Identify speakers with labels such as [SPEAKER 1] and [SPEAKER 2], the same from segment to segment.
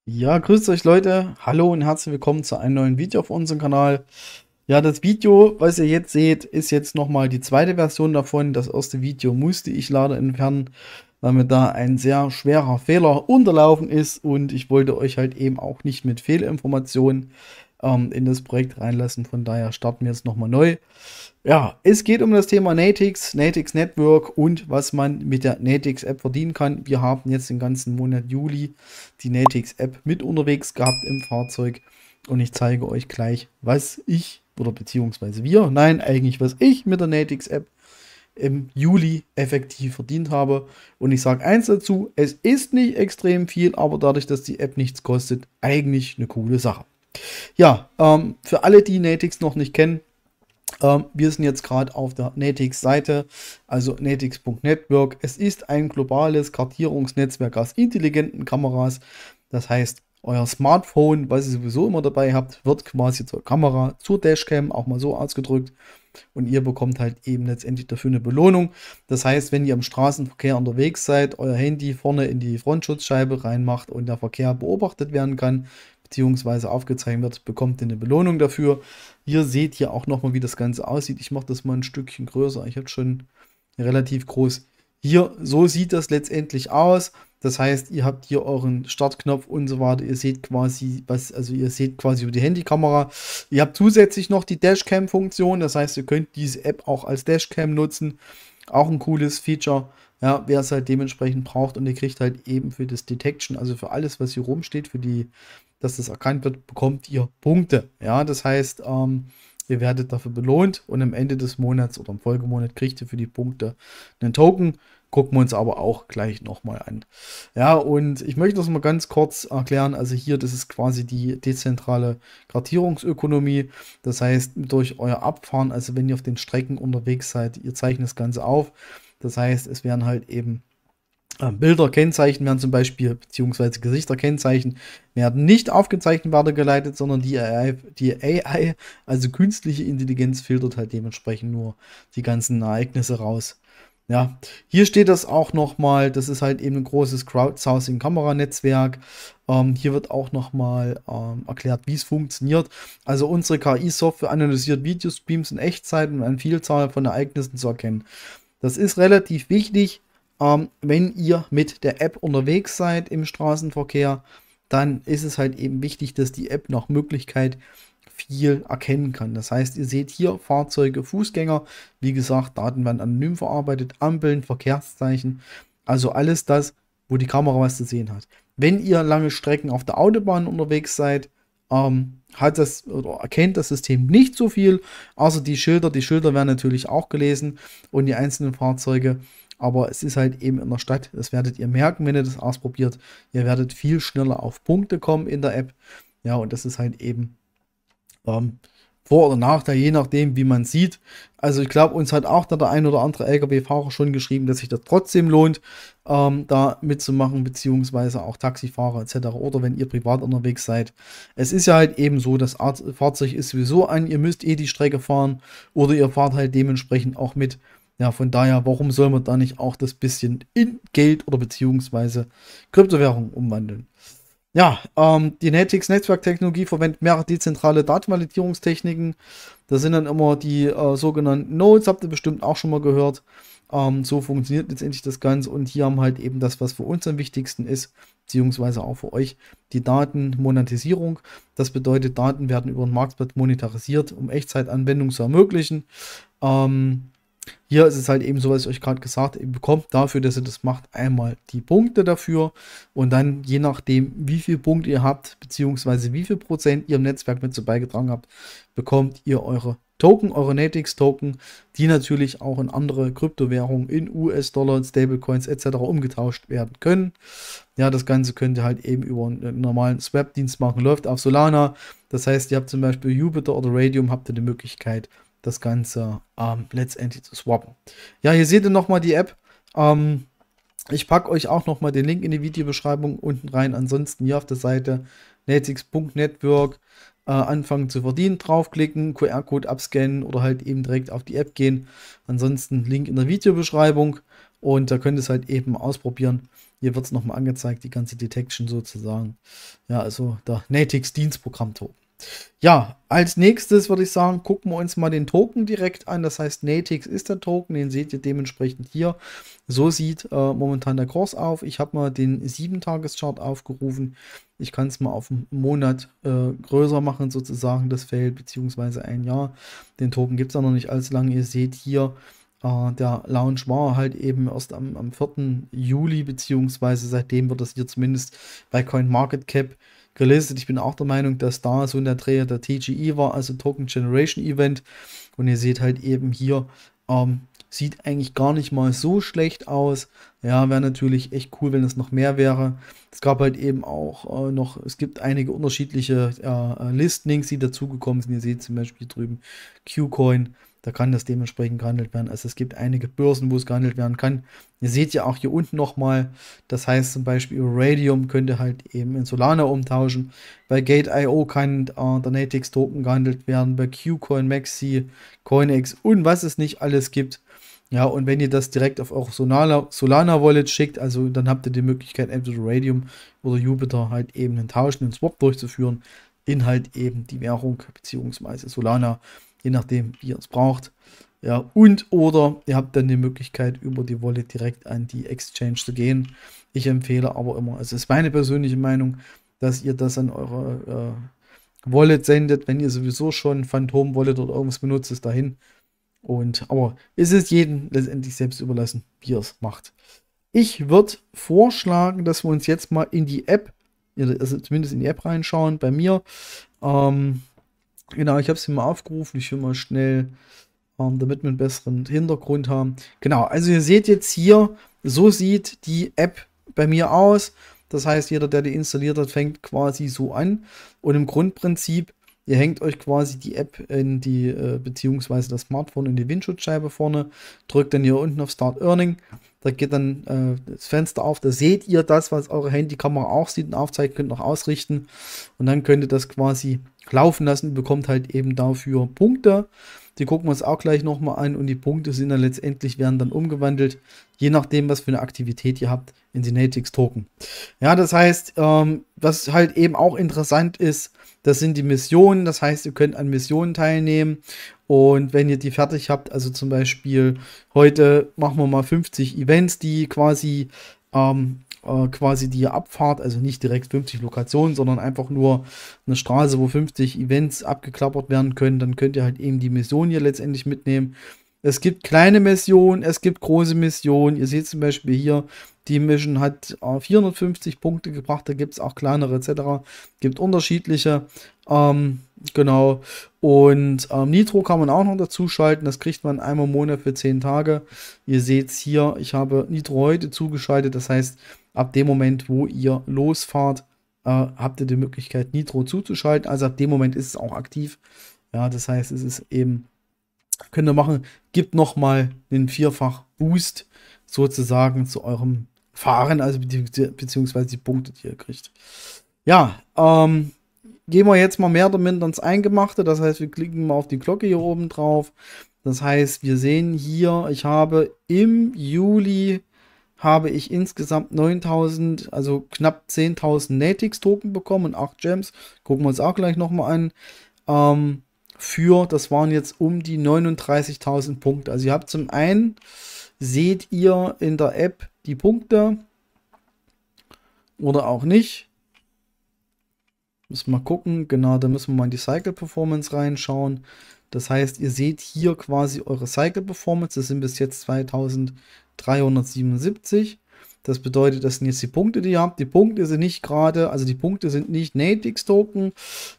[SPEAKER 1] Ja, grüßt euch Leute. Hallo und herzlich willkommen zu einem neuen Video auf unserem Kanal. Ja, das Video, was ihr jetzt seht, ist jetzt nochmal die zweite Version davon. Das erste Video musste ich leider entfernen, weil mir da ein sehr schwerer Fehler unterlaufen ist und ich wollte euch halt eben auch nicht mit Fehlinformationen in das Projekt reinlassen. Von daher starten wir jetzt nochmal neu. Ja, es geht um das Thema Natix, Natix Network und was man mit der Natix App verdienen kann. Wir haben jetzt den ganzen Monat Juli die Natix App mit unterwegs gehabt im Fahrzeug und ich zeige euch gleich, was ich oder beziehungsweise wir, nein, eigentlich was ich mit der Natix App im Juli effektiv verdient habe. Und ich sage eins dazu, es ist nicht extrem viel, aber dadurch, dass die App nichts kostet, eigentlich eine coole Sache. Ja, für alle, die Natix noch nicht kennen, wir sind jetzt gerade auf der Natix-Seite, also natix.network. Es ist ein globales Kartierungsnetzwerk aus intelligenten Kameras. Das heißt, euer Smartphone, was ihr sowieso immer dabei habt, wird quasi zur Kamera, zur Dashcam, auch mal so ausgedrückt. Und ihr bekommt halt eben letztendlich dafür eine Belohnung. Das heißt, wenn ihr im Straßenverkehr unterwegs seid, euer Handy vorne in die Frontschutzscheibe reinmacht und der Verkehr beobachtet werden kann, beziehungsweise aufgezeichnet wird, bekommt ihr eine Belohnung dafür. Hier seht ihr auch nochmal, wie das Ganze aussieht. Ich mache das mal ein Stückchen größer. Ich habe schon relativ groß. Hier, so sieht das letztendlich aus. Das heißt, ihr habt hier euren Startknopf und so weiter. Ihr seht quasi, ihr seht quasi über die Handykamera. Ihr habt zusätzlich noch die Dashcam-Funktion. Das heißt, ihr könnt diese App auch als Dashcam nutzen. Auch ein cooles Feature. Ja, wer es halt dementsprechend braucht. Und ihr kriegt halt eben für das Detection, also für alles, was hier rumsteht, dass das erkannt wird, bekommt ihr Punkte. Ja, das heißt, ihr werdet dafür belohnt und am Ende des Monats oder im Folgemonat kriegt ihr für die Punkte einen Token. Gucken wir uns aber auch gleich nochmal an. Ja, und ich möchte das mal ganz kurz erklären. Also hier, das ist quasi die dezentrale Kartierungsökonomie. Das heißt, durch euer Abfahren, also wenn ihr auf den Strecken unterwegs seid, ihr zeichnet das Ganze auf. Das heißt, es werden halt eben Bilder, Kennzeichen werden zum Beispiel, beziehungsweise Gesichter-Kennzeichen, werden nicht aufgezeichnet weitergeleitet, sondern die AI, also künstliche Intelligenz, filtert halt dementsprechend nur die ganzen Ereignisse raus. Ja, hier steht das auch nochmal, das ist halt eben ein großes Crowdsourcing-Kameranetzwerk. Hier wird auch nochmal erklärt, wie es funktioniert. Also unsere KI-Software analysiert Videostreams in Echtzeit, um eine Vielzahl von Ereignissen zu erkennen. Das ist relativ wichtig. Wenn ihr mit der App unterwegs seid im Straßenverkehr, dann ist es halt eben wichtig, dass die App nach Möglichkeit viel erkennen kann. Das heißt, ihr seht hier Fahrzeuge, Fußgänger, wie gesagt, Daten werden anonym verarbeitet, Ampeln, Verkehrszeichen, also alles das, wo die Kamera was zu sehen hat. Wenn ihr lange Strecken auf der Autobahn unterwegs seid, hat das oder erkennt das System nicht so viel, außer die Schilder. Die Schilder werden natürlich auch gelesen und die einzelnen Fahrzeuge. Aber es ist halt eben in der Stadt, das werdet ihr merken, wenn ihr das ausprobiert. Ihr werdet viel schneller auf Punkte kommen in der App. Ja, und das ist halt eben Vor- oder Nachteil, je nachdem, wie man sieht. Also ich glaube, uns hat auch da der ein oder andere LKW-Fahrer schon geschrieben, dass sich das trotzdem lohnt, da mitzumachen, beziehungsweise auch Taxifahrer etc. Oder wenn ihr privat unterwegs seid. Es ist ja halt eben so, das Fahrzeug ist sowieso an, ihr müsst eh die Strecke fahren oder ihr fahrt halt dementsprechend auch mit. Ja, von daher, warum soll man da nicht auch das bisschen in Geld oder beziehungsweise Kryptowährung umwandeln? Ja, die Natix Netzwerktechnologie verwendet mehrere dezentrale Datenvalidierungstechniken. Das sind dann immer die sogenannten Nodes, habt ihr bestimmt auch schon mal gehört. So funktioniert letztendlich das Ganze und hier haben halt eben das, was für uns am wichtigsten ist, beziehungsweise auch für euch, die Datenmonetisierung. Das bedeutet, Daten werden über den Marktplatz monetarisiert, um Echtzeitanwendung zu ermöglichen. Hier ist es halt eben so, was ich euch gerade gesagt habe, ihr bekommt dafür, dass ihr das macht, einmal die Punkte dafür und dann je nachdem, wie viel Punkte ihr habt, beziehungsweise wie viel Prozent ihr im Netzwerk mit so beigetragen habt, bekommt ihr eure Token, eure Natix-Token, die natürlich auch in andere Kryptowährungen, in US-Dollar, Stablecoins etc. umgetauscht werden können. Ja, das Ganze könnt ihr halt eben über einen normalen Swap-Dienst machen, läuft auf Solana. Das heißt, ihr habt zum Beispiel Jupiter oder Radium, habt ihr die Möglichkeit, das Ganze letztendlich zu swappen. Ja, hier seht ihr nochmal die App. Ich packe euch auch nochmal den Link in die Videobeschreibung unten rein. Ansonsten hier auf der Seite natix.network anfangen zu verdienen, draufklicken, QR-Code abscannen oder halt eben direkt auf die App gehen. Ansonsten Link in der Videobeschreibung und da könnt ihr es halt eben ausprobieren. Hier wird es nochmal angezeigt, die ganze Detection sozusagen. Ja, also der Natix Dienstprogramm-Token. Ja, als nächstes würde ich sagen, gucken wir uns mal den Token direkt an. Das heißt, Natix ist der Token, den seht ihr dementsprechend hier. So sieht momentan der Kurs auf. Ich habe mal den 7-Tages-Chart aufgerufen. Ich kann es mal auf einen Monat größer machen, sozusagen das Feld, beziehungsweise ein Jahr. Den Token gibt es ja noch nicht allzu lange. Ihr seht hier, der Launch war halt eben erst am 4. Juli, beziehungsweise seitdem wird das hier zumindest bei CoinMarketCap gelistet. Ich bin auch der Meinung, dass da so in der Dreh der TGE war, also Token Generation Event. Und ihr seht halt eben hier, sieht eigentlich gar nicht mal so schlecht aus. Ja, wäre natürlich echt cool, wenn es noch mehr wäre. Es gab halt eben auch es gibt einige unterschiedliche Listings, die dazugekommen sind. Ihr seht zum Beispiel drüben Qcoin. Da kann das dementsprechend gehandelt werden. Also es gibt einige Börsen, wo es gehandelt werden kann. Ihr seht ja auch hier unten nochmal, das heißt zum Beispiel Radium könnte halt eben in Solana umtauschen. Bei Gate.io kann der Natix Token gehandelt werden. Bei Qcoin, Maxi, CoinEx und was es nicht alles gibt. Ja, und wenn ihr das direkt auf eure Solana Wallet schickt, also dann habt ihr die Möglichkeit, entweder Radium oder Jupiter halt eben einen Tausch, einen Swap durchzuführen, in halt eben die Währung beziehungsweise Solana, je nachdem, wie ihr es braucht. Ja, und oder ihr habt dann die Möglichkeit, über die Wallet direkt an die Exchange zu gehen. Ich empfehle aber immer, es ist meine persönliche Meinung, dass ihr das an eure Wallet sendet, wenn ihr sowieso schon Phantom Wallet oder irgendwas benutzt, ist dahin. Aber es ist jedem letztendlich selbst überlassen, wie er es macht. Ich würde vorschlagen, dass wir uns jetzt mal in die App, also zumindest in die App reinschauen, bei mir. Genau, ich habe sie mal aufgerufen. Ich will mal schnell, damit wir einen besseren Hintergrund haben. Genau, also ihr seht jetzt hier, so sieht die App bei mir aus. Das heißt, jeder, der die installiert hat, fängt quasi so an. Und im Grundprinzip, ihr hängt euch quasi die App in die, beziehungsweise das Smartphone in die Windschutzscheibe vorne, drückt dann hier unten auf Start Earning. Da geht dann das Fenster auf, da seht ihr das, was eure Handykamera auch sieht und aufzeigt, könnt noch ausrichten. Und dann könnt ihr das quasi laufen lassen, bekommt halt eben dafür Punkte. Die gucken wir uns auch gleich nochmal an und die Punkte sind dann letztendlich, werden dann umgewandelt, je nachdem, was für eine Aktivität ihr habt, in die Natix Token. Ja, das heißt, was halt eben auch interessant ist, das sind die Missionen. Das heißt, ihr könnt an Missionen teilnehmen und wenn ihr die fertig habt, also zum Beispiel heute machen wir mal 50 Events, die quasi die Abfahrt, also nicht direkt 50 Lokationen, sondern einfach nur eine Straße, wo 50 Events abgeklappert werden können, dann könnt ihr halt eben die Mission hier letztendlich mitnehmen. Es gibt kleine Missionen, es gibt große Missionen. Ihr seht zum Beispiel hier, die Mission hat 450 Punkte gebracht, da gibt es auch kleinere etc. Gibt unterschiedliche. Genau. Und Nitro kann man auch noch dazu schalten. Das kriegt man einmal im Monat für 10 Tage. Ihr seht es hier, ich habe Nitro heute zugeschaltet. Das heißt, ab dem Moment, wo ihr losfahrt, habt ihr die Möglichkeit, Nitro zuzuschalten. Also ab dem Moment ist es auch aktiv. Ja, das heißt, es ist eben, könnt ihr machen, gibt nochmal einen 4-fach-Boost sozusagen zu eurem Fahren, also beziehungsweise die Punkte, die ihr kriegt. Ja, gehen wir jetzt mal mehr oder minder ins Eingemachte. Das heißt, wir klicken mal auf die Glocke hier oben drauf. Das heißt, wir sehen hier, ich habe im Juli insgesamt 9.000, also knapp 10.000 Natix-Token bekommen und 8 Gems. Gucken wir uns auch gleich nochmal an. Das waren jetzt um die 39.000 Punkte. Also ihr habt zum einen, seht ihr in der App die Punkte oder auch nicht. Müssen wir mal gucken. Genau, da müssen wir mal in die Cycle Performance reinschauen. Das heißt, ihr seht hier quasi eure Cycle Performance. Das sind bis jetzt 2377. Das bedeutet, das sind jetzt die Punkte, die ihr habt. Die Punkte sind nicht gerade, also die Punkte sind nicht Natix-Token.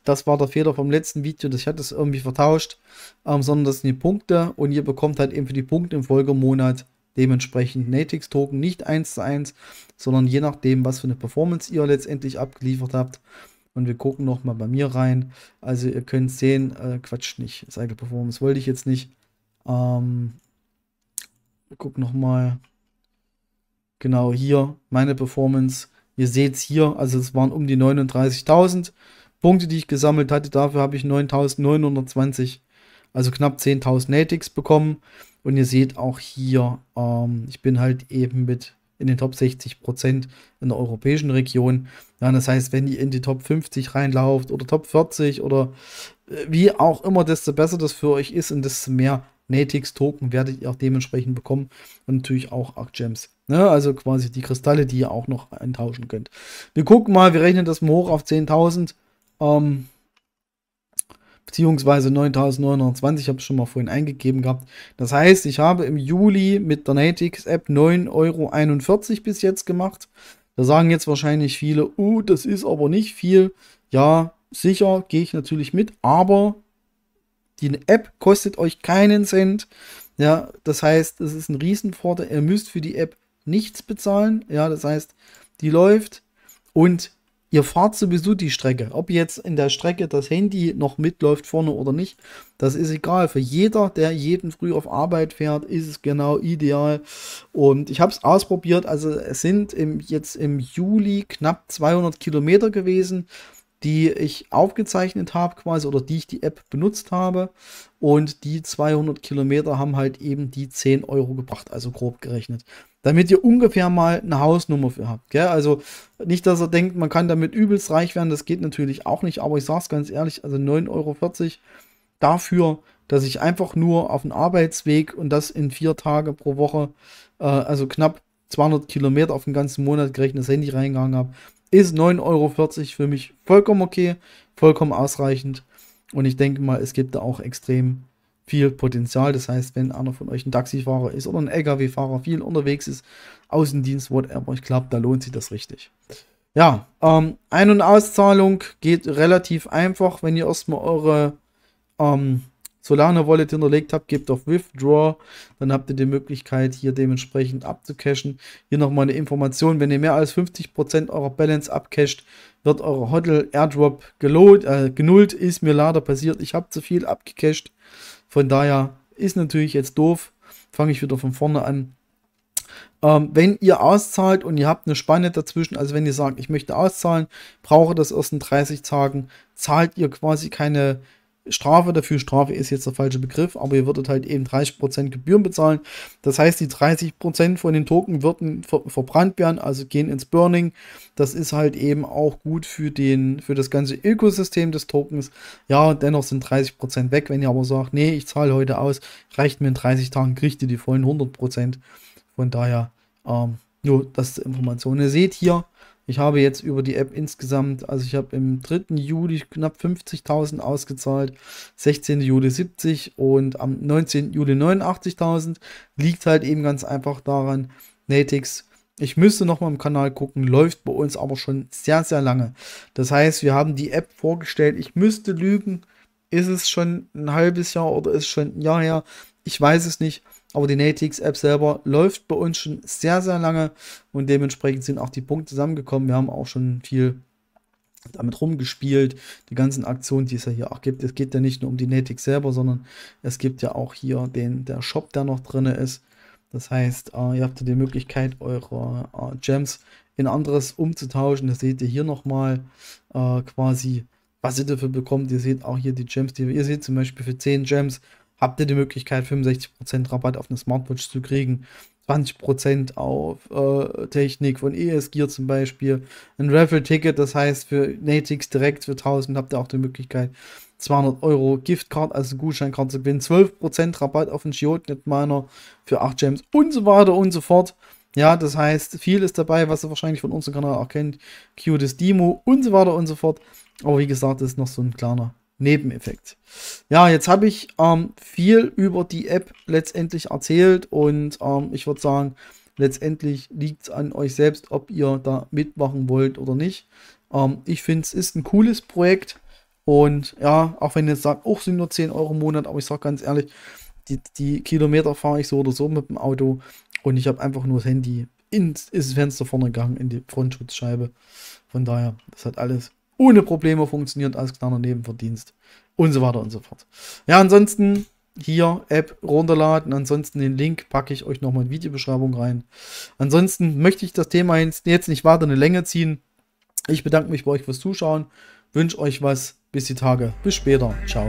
[SPEAKER 1] Das war der Fehler vom letzten Video, ich hatte es irgendwie vertauscht, sondern das sind die Punkte und ihr bekommt halt eben für die Punkte im Folgemonat dementsprechend Natix-Token, nicht 1:1, sondern je nachdem, was für eine Performance ihr letztendlich abgeliefert habt. Und wir gucken nochmal bei mir rein. Also ihr könnt sehen, Quatsch, nicht Cycle Performance wollte ich jetzt nicht. Wir gucken nochmal. Genau hier meine Performance. Ihr seht es hier, also es waren um die 39.000 Punkte, die ich gesammelt hatte. Dafür habe ich 9.920, also knapp 10.000 Natix bekommen. Und ihr seht auch hier, ich bin halt eben mit in den Top 60% in der europäischen Region. Ja, das heißt, wenn ihr in die Top 50 reinlauft oder Top 40 oder wie auch immer, desto besser das für euch ist und desto mehr Natix-Token werdet ihr auch dementsprechend bekommen und natürlich auch Arc Gems. Ne? Also quasi die Kristalle, die ihr auch noch eintauschen könnt. Wir gucken mal, wir rechnen das mal hoch auf 10.000. Beziehungsweise 9.920, habe ich schon mal vorhin eingegeben gehabt. Das heißt, ich habe im Juli mit der Natix-App 9,41 € bis jetzt gemacht. Da sagen jetzt wahrscheinlich viele, das ist aber nicht viel. Ja, sicher, gehe ich natürlich mit, aber die App kostet euch keinen Cent. Ja, das heißt, es ist ein Riesenvorteil. Ihr müsst für die App nichts bezahlen. Ja, das heißt, die läuft und ihr fahrt sowieso die Strecke. Ob jetzt in der Strecke das Handy noch mitläuft vorne oder nicht, das ist egal. Für jeder, der jeden früh auf Arbeit fährt, ist es genau ideal. Und ich habe es ausprobiert. Also es sind jetzt im Juli knapp 200 Kilometer gewesen, die ich aufgezeichnet habe quasi oder die ich die App benutzt habe. Und die 200 Kilometer haben halt eben die 10 € gebracht, also grob gerechnet. Damit ihr ungefähr mal eine Hausnummer für habt. Gell? Also nicht, dass ihr denkt, man kann damit übelst reich werden, das geht natürlich auch nicht. Aber ich sage es ganz ehrlich, also 9,40 € dafür, dass ich einfach nur auf den Arbeitsweg und das in 4 Tage pro Woche, also knapp 200 Kilometer auf den ganzen Monat gerechnet das Handy reingegangen habe, ist 9,40 € für mich vollkommen okay, vollkommen ausreichend. Und ich denke mal, es gibt da auch extrem viel Potenzial. Das heißt, wenn einer von euch ein Taxifahrer ist oder ein LKW-Fahrer, viel unterwegs ist, Außendienst, whatever, ich glaube, da lohnt sich das richtig. Ja, Ein- und Auszahlung geht relativ einfach, wenn ihr erstmal eure Solana Wallet hinterlegt habt, gebt auf Withdraw, dann habt ihr die Möglichkeit, hier dementsprechend abzucashen. Hier nochmal eine Information, wenn ihr mehr als 50% eurer Balance abcasht, wird eure HODL Airdrop genullt, ist mir leider passiert. Ich habe zu viel abgecasht, von daher ist natürlich jetzt doof. Fange ich wieder von vorne an. Wenn ihr auszahlt und ihr habt eine Spanne dazwischen, also wenn ihr sagt, ich möchte auszahlen, brauche das erst in 30 Tagen, zahlt ihr quasi keine Strafe dafür. Strafe ist jetzt der falsche Begriff, aber ihr würdet halt eben 30% Gebühren bezahlen. Das heißt, die 30% von den Token würden verbrannt werden, also gehen ins Burning. Das ist halt eben auch gut für das ganze Ökosystem des Tokens. Ja, dennoch sind 30% weg. Wenn ihr aber sagt, nee, ich zahle heute aus, reicht mir in 30 Tagen, kriegt ihr die vollen 100%. Von daher, nur das ist Information. Ihr seht hier, ich habe jetzt über die App insgesamt, also ich habe im 3. Juli knapp 50.000 ausgezahlt, 16. Juli 70 und am 19. Juli 89.000. Liegt halt eben ganz einfach daran, Natix, ich müsste nochmal im Kanal gucken, läuft bei uns aber schon sehr, sehr lange. Das heißt, wir haben die App vorgestellt, ich müsste lügen, ist es schon ein halbes Jahr oder ist es schon ein Jahr her? Ich weiß es nicht. Aber die Natix-App selber läuft bei uns schon sehr, sehr lange und dementsprechend sind auch die Punkte zusammengekommen. Wir haben auch schon viel damit rumgespielt. Die ganzen Aktionen, die es ja hier auch gibt. Es geht ja nicht nur um die Natix selber, sondern es gibt ja auch hier der Shop, der noch drin ist. Das heißt, ihr habt ja die Möglichkeit, eure Gems in anderes umzutauschen. Das seht ihr hier nochmal quasi, was ihr dafür bekommt. Ihr seht auch hier die Gems, die ihr seht zum Beispiel für 10 Gems. Habt ihr die Möglichkeit, 65% Rabatt auf eine Smartwatch zu kriegen, 20% auf Technik von ES-Gear zum Beispiel, ein Raffle-Ticket, das heißt für Natix direkt für 1000 habt ihr auch die Möglichkeit, 200 € Giftcard, also Gutscheinkarte zu gewinnen, 12% Rabatt auf den Geotnet-Miner für 8 Gems und so weiter und so fort. Ja, das heißt, viel ist dabei, was ihr wahrscheinlich von unserem Kanal auch kennt, Cutest Demo und so weiter und so fort. Aber wie gesagt, das ist noch so ein kleiner Nebeneffekt. Ja, jetzt habe ich viel über die App letztendlich erzählt und ich würde sagen, letztendlich liegt es an euch selbst, ob ihr da mitmachen wollt oder nicht. Ich finde, es ist ein cooles Projekt und ja, auch wenn ihr jetzt sagt, auch sind nur 10 € im Monat, aber ich sage ganz ehrlich, die Kilometer fahre ich so oder so mit dem Auto und ich habe einfach nur das Handy ins Fenster vorne gegangen, in die Frontschutzscheibe. Von daher, das hat alles ohne Probleme funktioniert als kleiner Nebenverdienst und so weiter und so fort. Ja, ansonsten hier App runterladen. Ansonsten den Link packe ich euch nochmal in die Videobeschreibung rein. Ansonsten möchte ich das Thema jetzt nicht weiter eine Länge ziehen. Ich bedanke mich bei euch fürs Zuschauen, wünsche euch was, bis die Tage, bis später, ciao.